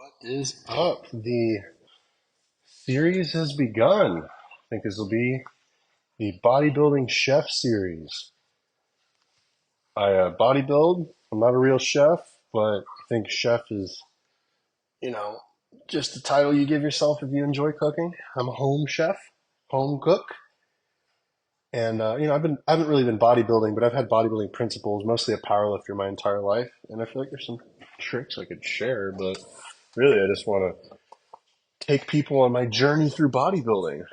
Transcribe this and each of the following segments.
What is up? The series has begun. I think this will be the Bodybuilding Chef series. I bodybuild. I'm not a real chef, but I think chef is, you know, just the title you give yourself if you enjoy cooking. I'm a home chef, home cook, and I haven't really been bodybuilding, but I've had bodybuilding principles, mostly a powerlifter my entire life, and I feel like there's some tricks I could share, but really I just want to take people on my journey through bodybuilding.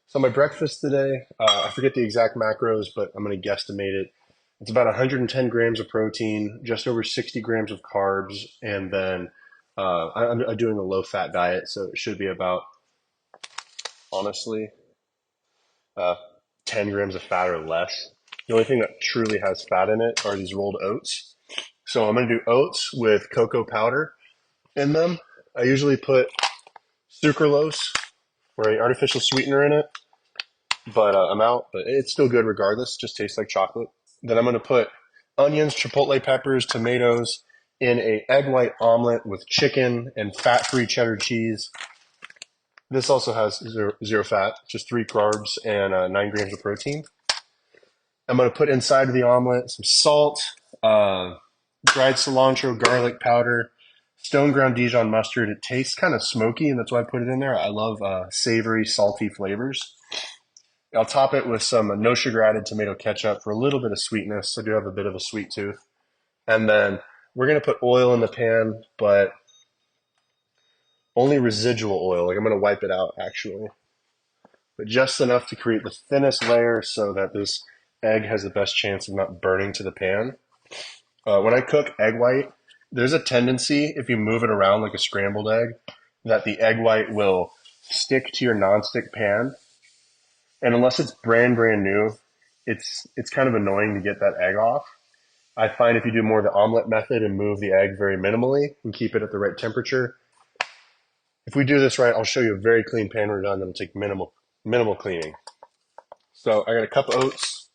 So my breakfast today, I forget the exact macros, but I'm going to guesstimate it. It's about 110 grams of protein, just over 60 grams of carbs, and then I'm doing a low-fat diet, so it should be about, honestly, uh, 10 grams of fat or less. The only thing that truly has fat in it are these rolled oats. So I'm going to do oats with cocoa powder in them. I usually put sucralose or an artificial sweetener in it, but I'm out. But it's still good regardless. Just tastes like chocolate. Then I'm going to put onions, chipotle peppers, tomatoes in a egg white omelet with chicken and fat-free cheddar cheese. This also has zero fat, just 3 carbs and 9 grams of protein. I'm going to put inside of the omelet some salt, dried cilantro, garlic powder, stone ground Dijon mustard. It tastes kind of smoky, and that's why I put it in there. I love savory, salty flavors. I'll top it with some no sugar added tomato ketchup for a little bit of sweetness. I do have a bit of a sweet tooth. And then we're going to put oil in the pan, but only residual oil. Like I'm going to wipe it out actually, but just enough to create the thinnest layer so that this egg has the best chance of not burning to the pan. When I cook egg white, there's a tendency if you move it around like a scrambled egg that the egg white will stick to your nonstick pan. And unless it's brand new, it's kind of annoying to get that egg off. I find if you do more of the omelet method and move the egg very minimally and keep it at the right temperature, if we do this right, I'll show you a very clean pan when we're done. That'll take minimal cleaning. So I got a cup of oats.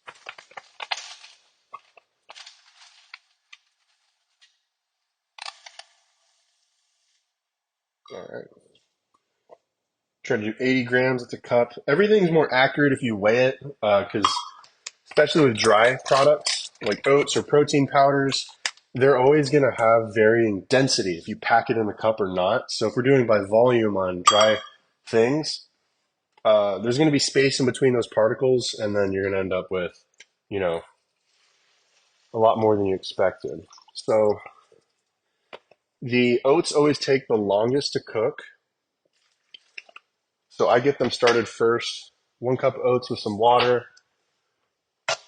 All right. Try to do 80 grams. It's a cup. Everything's more accurate if you weigh it, because especially with dry products like oats or protein powders, they're always going to have varying density if you pack it in the cup or not. So if we're doing by volume on dry things, there's going to be space in between those particles, and then you're going to end up with, you know, a lot more than you expected. So the oats always take the longest to cook. So I get them started first. 1 cup of oats with some water,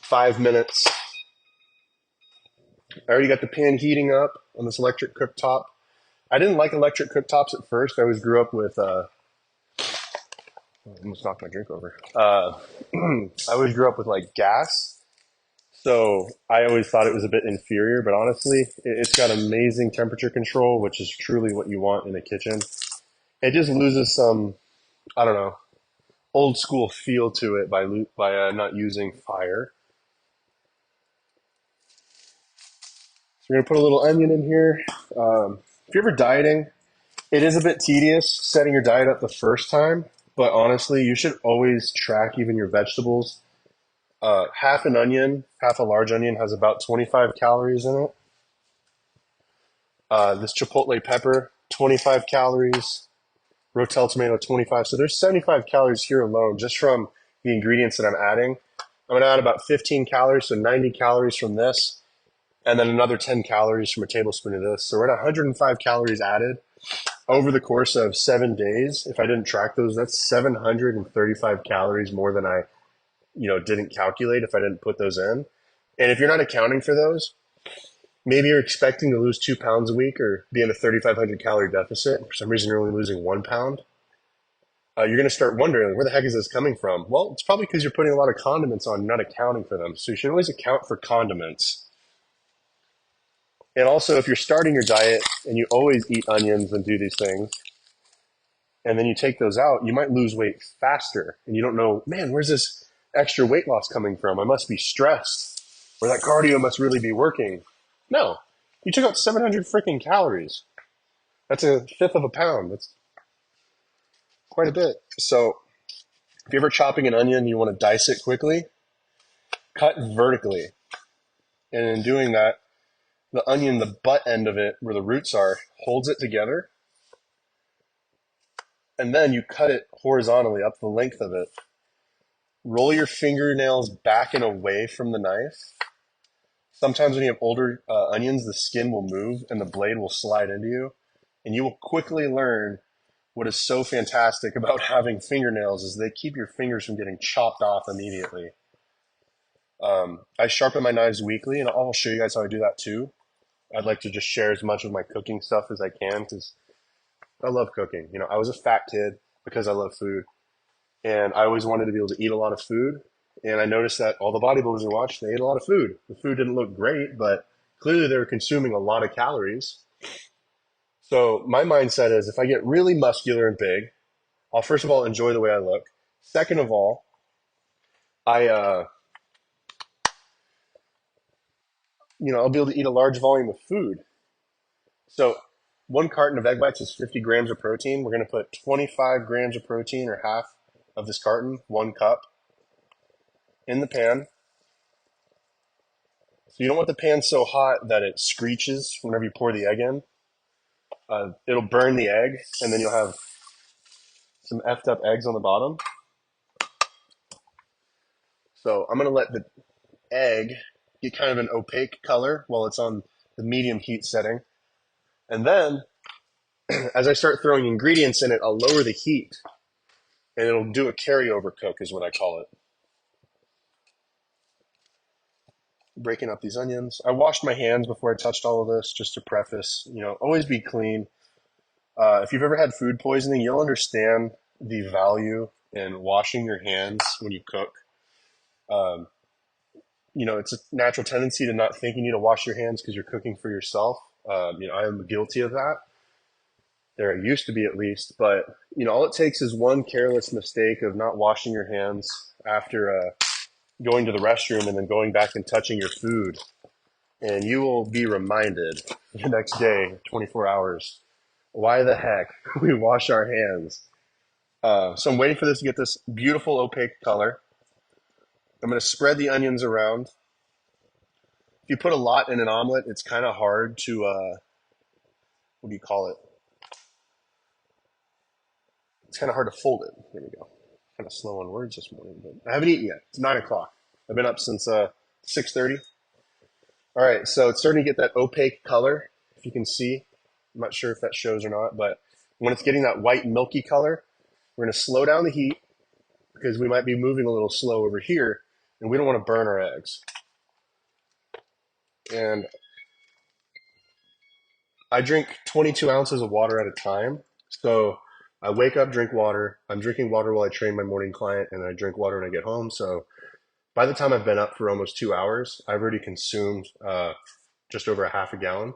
5 minutes. I already got the pan heating up on this electric cooktop. I didn't like electric cooktops at first. I always grew up with, I almost knocked my drink over. I always grew up with like gas. So I always thought it was a bit inferior, but honestly, it's got amazing temperature control, which is truly what you want in a kitchen. It just loses some, I don't know, old school feel to it by not using fire. So we're gonna put a little onion in here. If you're ever dieting, it is a bit tedious setting your diet up the first time, but honestly, you should always track even your vegetables. Half an onion, half a large onion has about 25 calories in it. This chipotle pepper, 25 calories. Rotel tomato, 25. So there's 75 calories here alone just from the ingredients that I'm adding. I'm going to add about 15 calories, so 90 calories from this, and then another 10 calories from a tablespoon of this. So we're at 105 calories added over the course of 7 days. If I didn't track those, that's 735 calories more than I, didn't calculate if I didn't put those in. And if you're not accounting for those, maybe you're expecting to lose 2 pounds a week or be in a 3,500 calorie deficit. For some reason, you're only losing 1 pound. You're going to start wondering, where the heck is this coming from? Well, it's probably because you're putting a lot of condiments on, not accounting for them. So you should always account for condiments. And also, if you're starting your diet and you always eat onions and do these things, and then you take those out, you might lose weight faster. And you don't know, man, where's this extra weight loss coming from? I must be stressed, or that cardio must really be working. No, you took out 700 freaking calories. That's a fifth of a pound. That's quite a bit. So if you're ever chopping an onion, you want to dice it quickly, cut vertically. And in doing that, the onion, the butt end of it, where the roots are, holds it together. And then you cut it horizontally up the length of it. Roll your fingernails back and away from the knife. Sometimes when you have older onions, the skin will move and the blade will slide into you. And you will quickly learn what is so fantastic about having fingernails is they keep your fingers from getting chopped off immediately. I sharpen my knives weekly, and I'll show you guys how I do that too. I'd like to just share as much of my cooking stuff as I can because I love cooking. You know, I was a fat kid because I love food, and I always wanted to be able to eat a lot of food. And I noticed that all the bodybuilders I watched, they ate a lot of food. The food didn't look great, but clearly they were consuming a lot of calories. So my mindset is if I get really muscular and big, I'll first of all enjoy the way I look. Second of all, I I'll be able to eat a large volume of food. So one carton of egg whites is 50 grams of protein. We're going to put 25 grams of protein, or half of this carton, 1 cup, in the pan. So you don't want the pan so hot that it screeches whenever you pour the egg in. It'll burn the egg, and then you'll have some effed up eggs on the bottom. So I'm going to let the egg get kind of an opaque color while it's on the medium heat setting. And then as I start throwing ingredients in it, I'll lower the heat and it'll do a carryover cook is what I call it. Breaking up these onions. I washed my hands before I touched all of this just to preface, always be clean. If you've ever had food poisoning, you'll understand the value in washing your hands when you cook. It's a natural tendency to not think you need to wash your hands because you're cooking for yourself. I am guilty of that. There it used to be at least, but all it takes is one careless mistake of not washing your hands after going to the restroom and then going back and touching your food, and you will be reminded the next day, 24 hours, why the heck we wash our hands. So I'm waiting for this to get this beautiful opaque color. I'm going to spread the onions around. If you put a lot in an omelet, it's kind of hard to, what do you call it? It's kind of hard to fold it. There we go. Kind of slow on words this morning, but I haven't eaten yet. It's 9 o'clock. I've been up since 6:30. All right, so it's starting to get that opaque color, if you can see. I'm not sure if that shows or not, but when it's getting that white milky color, we're going to slow down the heat because we might be moving a little slow over here, and we don't want to burn our eggs. And I drink 22 ounces of water at a time. So I wake up, drink water. I'm drinking water while I train my morning client, and I drink water when I get home. So by the time I've been up for almost 2 hours, I've already consumed just over a half a gallon.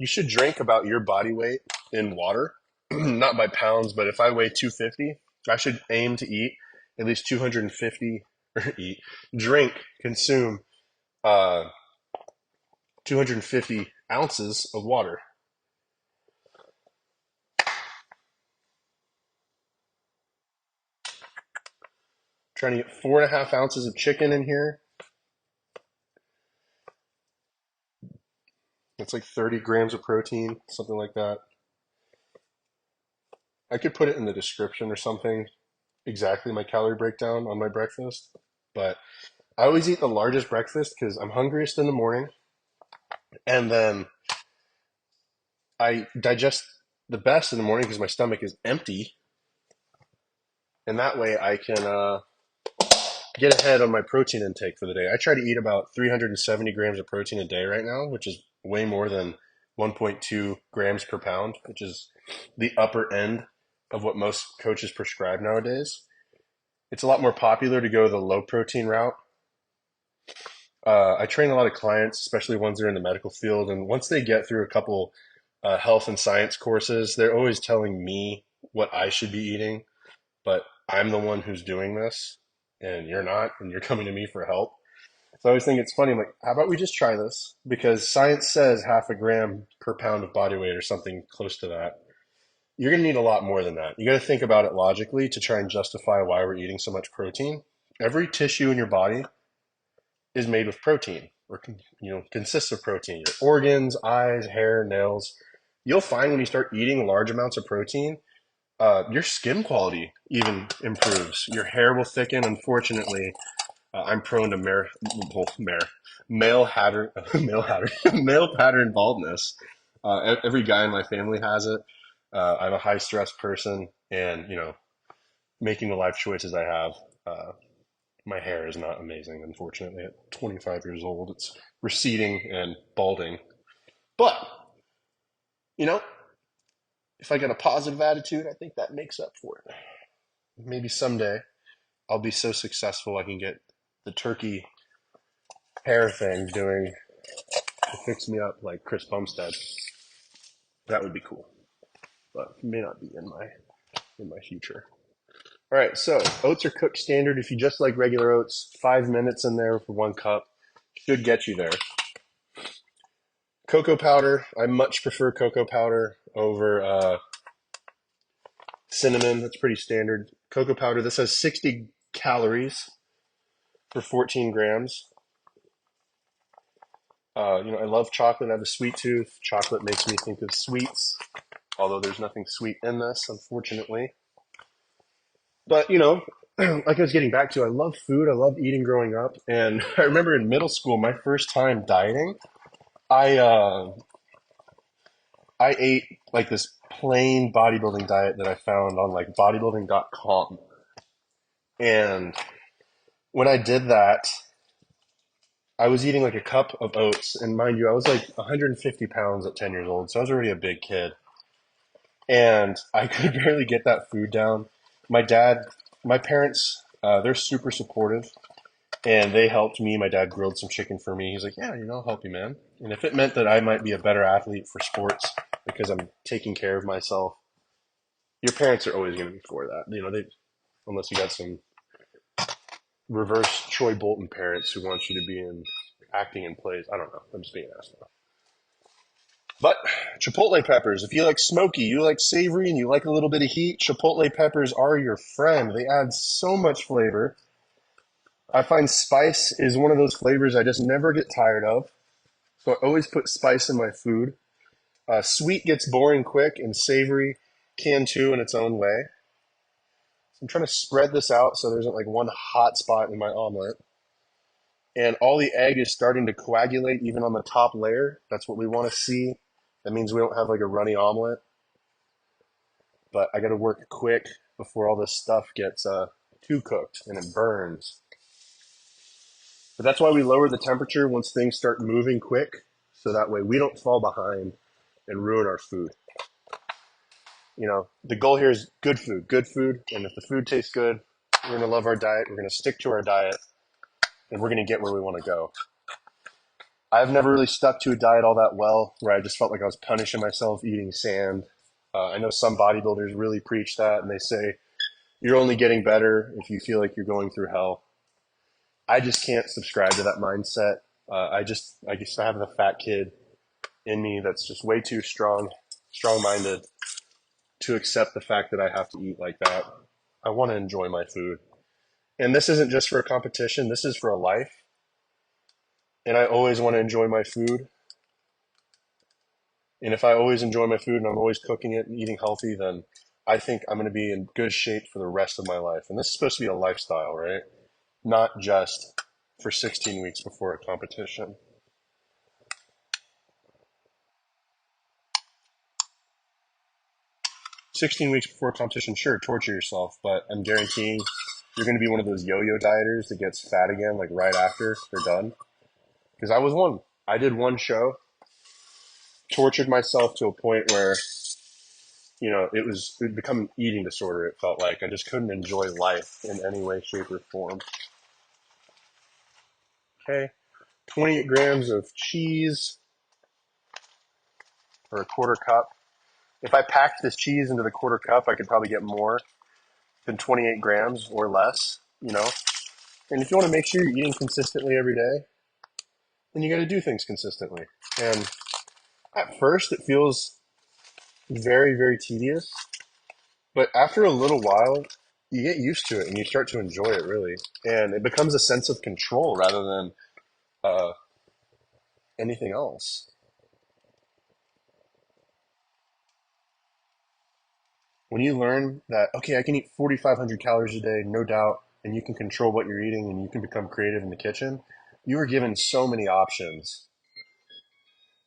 You should drink about your body weight in water, not by pounds, but if I weigh 250, I should aim to eat at least 250 consume 250 ounces of water. Trying to get 4.5 ounces of chicken in here. It's like 30 grams of protein, something like that. I could put it in the description or something, exactly my calorie breakdown on my breakfast. But I always eat the largest breakfast because I'm hungriest in the morning. And then I digest the best in the morning because my stomach is empty. And that way I can get ahead on my protein intake for the day. I try to eat about 370 grams of protein a day right now, which is way more than 1.2 grams per pound, which is the upper end of what most coaches prescribe nowadays. It's a lot more popular to go the low protein route. I train a lot of clients, especially ones that are in the medical field, and once they get through a couple health and science courses, they're always telling me what I should be eating, but I'm the one who's doing this, and you're not, and you're coming to me for help. So I always think it's funny. I'm like, how about we just try this? Because science says half a gram per pound of body weight or something close to that. You're going to need a lot more than that. You got to think about it logically to try and justify why we're eating so much protein. Every tissue in your body is made with protein, or consists of protein. Your organs, eyes, hair, nails. You'll find when you start eating large amounts of protein, your skin quality even improves. Your hair will thicken. Unfortunately, I'm prone to male hatter, male pattern baldness. Every guy in my family has it. I'm a high stress person, and making the life choices I have, my hair is not amazing. Unfortunately, at 25 years old, it's receding and balding. But you know, if I get a positive attitude, I think that makes up for it. Maybe someday I'll be so successful I can get the turkey hair thing doing to fix me up like Chris Bumstead. That would be cool, but it may not be in my future. All right, so oats are cooked standard. If you just like regular oats, 5 minutes in there for 1 cup should get you there. Cocoa powder, I much prefer cocoa powder over cinnamon. That's pretty standard. Cocoa powder, this has 60 calories for 14 grams. I love chocolate. I have a sweet tooth. Chocolate makes me think of sweets, although there's nothing sweet in this, unfortunately. But, like I was getting back to, I love food. I love eating growing up. And I remember in middle school, my first time dieting, I I ate like this plain bodybuilding diet that I found on like bodybuilding.com. And when I did that, I was eating like a cup of oats. And mind you, I was like 150 pounds at 10 years old. So I was already a big kid. And I could barely get that food down. My dad, my parents, they're super supportive. And they helped me. My dad grilled some chicken for me. He's like, yeah, I'll help you, man. And if it meant that I might be a better athlete for sports because I'm taking care of myself, your parents are always going to be for that. Unless you got some reverse Troy Bolton parents who want you to be in acting in plays. I don't know. I'm just being an asshole. But chipotle peppers, if you like smoky, you like savory, and you like a little bit of heat, chipotle peppers are your friend. They add so much flavor. I find spice is one of those flavors I just never get tired of. So I always put spice in my food. Sweet gets boring quick, and savory can too in its own way. So I'm trying to spread this out so there isn't like one hot spot in my omelet. And all the egg is starting to coagulate even on the top layer. That's what we want to see. That means we don't have like a runny omelet. But I got to work quick before all this stuff gets too cooked and it burns. But that's why we lower the temperature once things start moving quick, so that way we don't fall behind and ruin our food. The goal here is good food, and if the food tastes good, we're going to love our diet, we're going to stick to our diet, and we're going to get where we want to go. I've never really stuck to a diet all that well, where I just felt like I was punishing myself eating sand. I know some bodybuilders really preach that, and they say you're only getting better if you feel like you're going through hell. I just can't subscribe to that mindset. I guess I have the fat kid in me that's just way too strong-minded to accept the fact that I have to eat like that. I want to enjoy my food. And this isn't just for a competition, this is for a life. And I always want to enjoy my food. And if I always enjoy my food and I'm always cooking it and eating healthy, then I think I'm going to be in good shape for the rest of my life. And this is supposed to be a lifestyle, right? Not just for 16 weeks before a competition. 16 weeks before a competition, sure, torture yourself, but I'm guaranteeing you're going to be one of those yo-yo dieters that gets fat again, like right after they're done. Because I was one. I did one show, tortured myself to a point where, it become an eating disorder. It felt like I just couldn't enjoy life in any way, shape, or form. Okay, 28 grams of cheese. or a quarter cup. If I packed this cheese into the quarter cup, I could probably get more than 28 grams or less, you know. And if you want to make sure you're eating consistently every day, then you got to do things consistently. And at first, it feels very, very tedious, but after a little while, you get used to it and you start to enjoy it really. And it becomes a sense of control rather than uh, anything else. When you learn that, okay, I can eat 4,500 calories a day, no doubt, and you can control what you're eating and you can become creative in the kitchen, you are given so many options.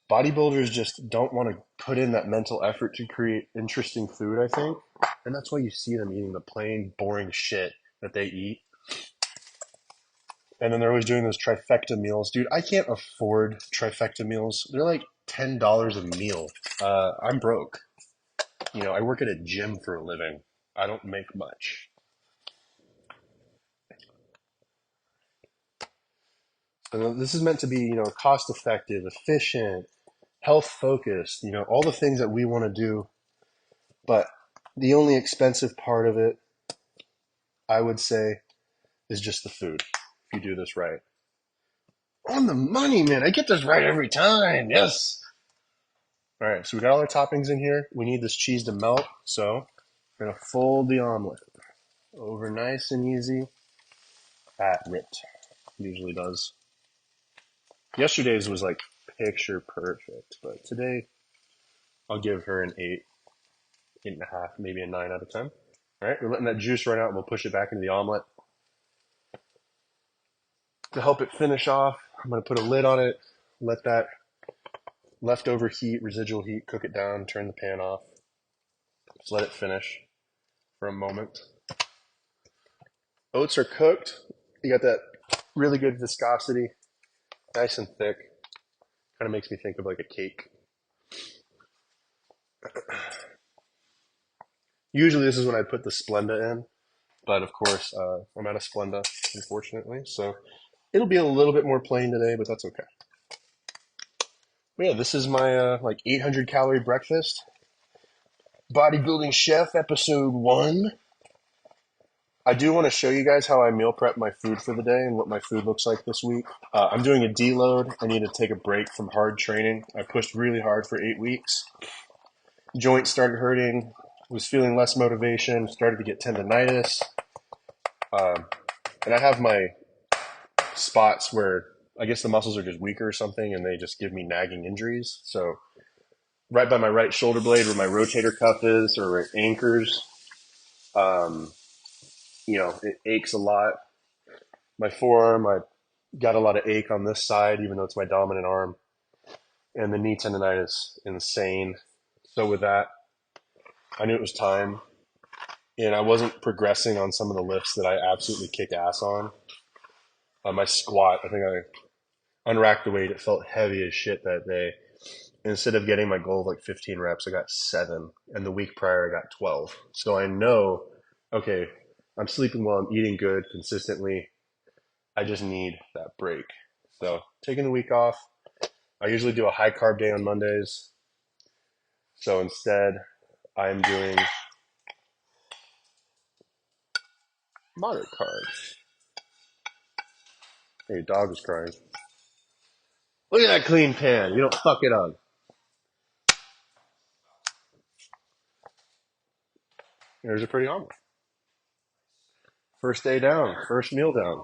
Bodybuilders just don't want to put in that mental effort to create interesting food, I think. And that's why you see them eating the plain, boring shit that they eat. And then they're always doing those trifecta meals. Dude, I can't afford trifecta meals. They're like $10 a meal. I'm broke. You know, I work at a gym for a living. I don't make much. And this is meant to be, you know, cost effective, efficient, health focused, you know, all the things that we want to do. But the only expensive part of it, I would say, is just the food. If you do this right. On the money, man. I get this right every time. Yes. All right. So we got all our toppings in here. We need this cheese to melt. So we're going to fold the omelet over nice and easy. At it usually does. Yesterday's was like picture perfect, but today I'll give her an 8, 8.5, maybe a 9 out of 10. All right, we're letting that juice run out and we'll push it back into the omelet. To help it finish off, I'm going to put a lid on it, let that leftover heat, residual heat, cook it down, turn the pan off. Just let it finish for a moment. Oats are cooked. You got that really good viscosity, nice and thick. Kind of makes me think of like a cake. Usually this is when I put the Splenda in, but of course I'm out of Splenda, unfortunately. So it'll be a little bit more plain today, but that's okay. But yeah, this is my like 800 calorie breakfast. Bodybuilding Chef episode 1. I do want to show you guys how I meal prep my food for the day and what my food looks like this week. I'm doing a deload. I need to take a break from hard training. I pushed really hard for 8 weeks. Joints started hurting, was feeling less motivation, started to get tendonitis. And I have my spots where I guess the muscles are just weaker or something and they just give me nagging injuries. So right by my right shoulder blade where my rotator cuff is or where it anchors, um, you know, it aches a lot. My forearm, I got a lot of ache on this side, even though it's my dominant arm. And the knee tendonitis, insane. So with that, I knew it was time. And I wasn't progressing on some of the lifts that I absolutely kick ass on. My squat, I think I unracked the weight. It felt heavy as shit that day. Instead of getting my goal of like 15 reps, I got 7. And the week prior, I got 12. So I know, okay, I'm sleeping well, I'm eating good consistently. I just need that break. So taking the week off. I usually do a high carb day on Mondays. So instead, I'm doing moderate carbs. Hey, your dog is crying. Look at that clean pan. You don't fuck it on. Here's a pretty omelet. First day down. First meal down.